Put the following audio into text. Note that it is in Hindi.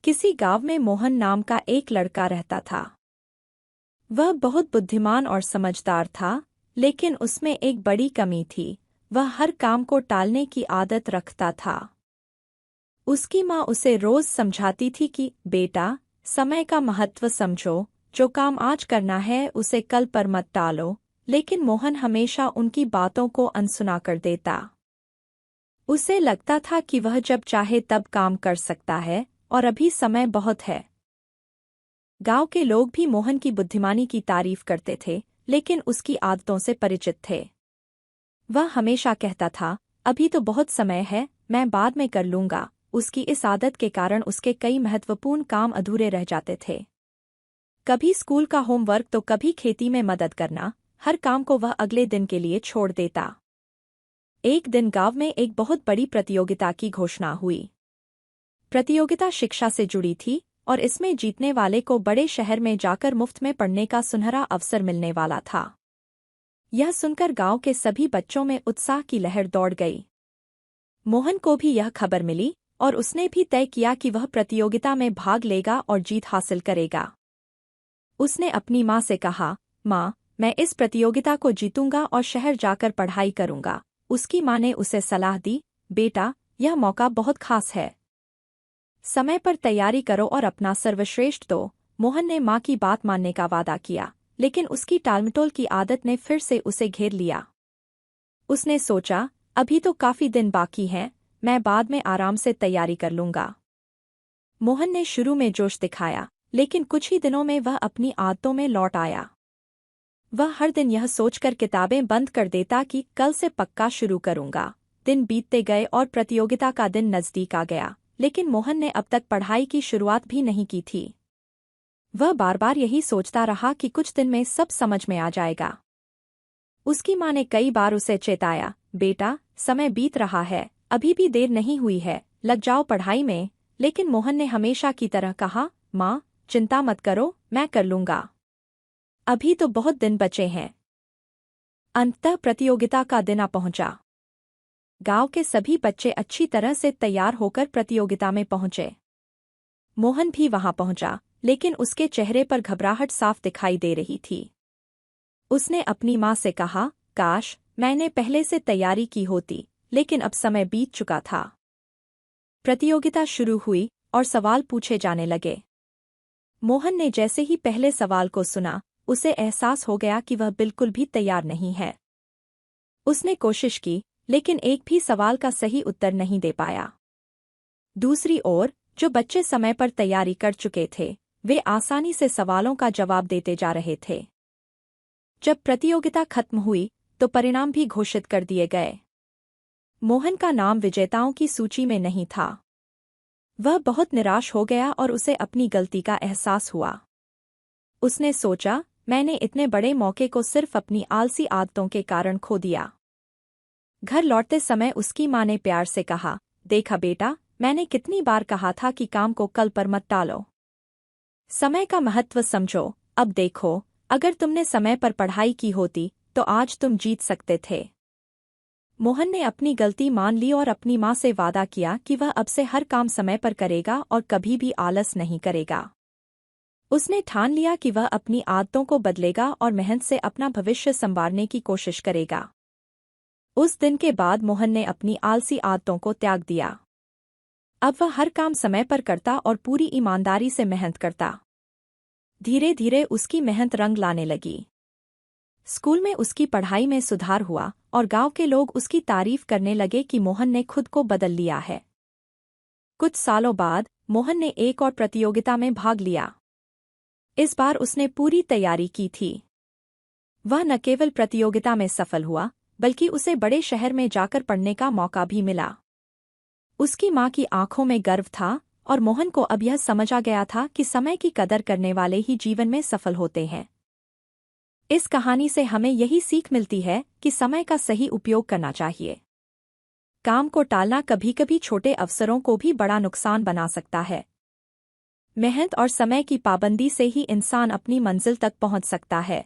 किसी गांव में मोहन नाम का एक लड़का रहता था। वह बहुत बुद्धिमान और समझदार था, लेकिन उसमें एक बड़ी कमी थी। वह हर काम को टालने की आदत रखता था। उसकी माँ उसे रोज समझाती थी कि बेटा, समय का महत्व समझो, जो काम आज करना है उसे कल पर मत टालो। लेकिन मोहन हमेशा उनकी बातों को अनसुना कर देता। उसे लगता था कि वह जब चाहे तब काम कर सकता है और अभी समय बहुत है। गांव के लोग भी मोहन की बुद्धिमानी की तारीफ करते थे, लेकिन उसकी आदतों से परिचित थे। वह हमेशा कहता था, अभी तो बहुत समय है, मैं बाद में कर लूंगा। उसकी इस आदत के कारण उसके कई महत्वपूर्ण काम अधूरे रह जाते थे। कभी स्कूल का होमवर्क तो कभी खेती में मदद करना, हर काम को वह अगले दिन के लिए छोड़ देता। एक दिन गांव में एक बहुत बड़ी प्रतियोगिता की घोषणा हुई। प्रतियोगिता शिक्षा से जुड़ी थी और इसमें जीतने वाले को बड़े शहर में जाकर मुफ्त में पढ़ने का सुनहरा अवसर मिलने वाला था। यह सुनकर गांव के सभी बच्चों में उत्साह की लहर दौड़ गई। मोहन को भी यह खबर मिली और उसने भी तय किया कि वह प्रतियोगिता में भाग लेगा और जीत हासिल करेगा। उसने अपनी माँ से कहा, माँ, मैं इस प्रतियोगिता को जीतूंगा और शहर जाकर पढ़ाई करूंगा। उसकी माँ ने उसे सलाह दी, बेटा, यह मौका बहुत खास है। समय पर तैयारी करो और अपना सर्वश्रेष्ठ दो। मोहन ने माँ की बात मानने का वादा किया, लेकिन उसकी टालमटोल की आदत ने फिर से उसे घेर लिया। उसने सोचा, अभी तो काफी दिन बाकी हैं, मैं बाद में आराम से तैयारी कर लूंगा। मोहन ने शुरू में जोश दिखाया, लेकिन कुछ ही दिनों में वह अपनी आदतों में लौट आया। वह हर दिन यह सोचकर किताबें बंद कर देता कि कल से पक्का शुरू करूंगा। दिन बीतते गए और प्रतियोगिता का दिन नजदीक आ गया, लेकिन मोहन ने अब तक पढ़ाई की शुरुआत भी नहीं की थी। वह बार बार यही सोचता रहा कि कुछ दिन में सब समझ में आ जाएगा। उसकी माँ ने कई बार उसे चेताया, बेटा, समय बीत रहा है, अभी भी देर नहीं हुई है, लग जाओ पढ़ाई में। लेकिन मोहन ने हमेशा की तरह कहा, माँ, चिंता मत करो, मैं कर लूंगा। अभी तो बहुत दिन बचे हैं। अंततः प्रतियोगिता का दिन आ पहुंचा। गांव के सभी बच्चे अच्छी तरह से तैयार होकर प्रतियोगिता में पहुंचे। मोहन भी वहां पहुंचा, लेकिन उसके चेहरे पर घबराहट साफ दिखाई दे रही थी। उसने अपनी माँ से कहा, काश मैंने पहले से तैयारी की होती, लेकिन अब समय बीत चुका था। प्रतियोगिता शुरू हुई और सवाल पूछे जाने लगे। मोहन ने जैसे ही पहले सवाल को सुना, उसे एहसास हो गया कि वह बिल्कुल भी तैयार नहीं है। उसने कोशिश की, लेकिन एक भी सवाल का सही उत्तर नहीं दे पाया। दूसरी ओर जो बच्चे समय पर तैयारी कर चुके थे, वे आसानी से सवालों का जवाब देते जा रहे थे। जब प्रतियोगिता खत्म हुई, तो परिणाम भी घोषित कर दिए गए। मोहन का नाम विजेताओं की सूची में नहीं था। वह बहुत निराश हो गया और उसे अपनी गलती का एहसास हुआ। उसने सोचा, मैंने इतने बड़े मौके को सिर्फ अपनी आलसी आदतों के कारण खो दिया। घर लौटते समय उसकी माँ ने प्यार से कहा, देखा बेटा, मैंने कितनी बार कहा था कि काम को कल पर मत टालो। समय का महत्व समझो। अब देखो, अगर तुमने समय पर पढ़ाई की होती तो आज तुम जीत सकते थे। मोहन ने अपनी गलती मान ली और अपनी माँ से वादा किया कि वह अब से हर काम समय पर करेगा और कभी भी आलस नहीं करेगा। उसने ठान लिया कि वह अपनी आदतों को बदलेगा और मेहनत से अपना भविष्य संवारने की कोशिश करेगा। उस दिन के बाद मोहन ने अपनी आलसी आदतों को त्याग दिया। अब वह हर काम समय पर करता और पूरी ईमानदारी से मेहनत करता। धीरे धीरे उसकी मेहनत रंग लाने लगी। स्कूल में उसकी पढ़ाई में सुधार हुआ और गांव के लोग उसकी तारीफ करने लगे कि मोहन ने खुद को बदल लिया है। कुछ सालों बाद मोहन ने एक और प्रतियोगिता में भाग लिया। इस बार उसने पूरी तैयारी की थी। वह न केवल प्रतियोगिता में सफल हुआ, बल्कि उसे बड़े शहर में जाकर पढ़ने का मौका भी मिला। उसकी माँ की आंखों में गर्व था और मोहन को अब यह समझ आ गया था कि समय की कदर करने वाले ही जीवन में सफल होते हैं। इस कहानी से हमें यही सीख मिलती है कि समय का सही उपयोग करना चाहिए। काम को टालना कभी-कभी छोटे अवसरों को भी बड़ा नुकसान बना सकता है। मेहनत और समय की पाबंदी से ही इंसान अपनी मंजिल तक पहुंच सकता है।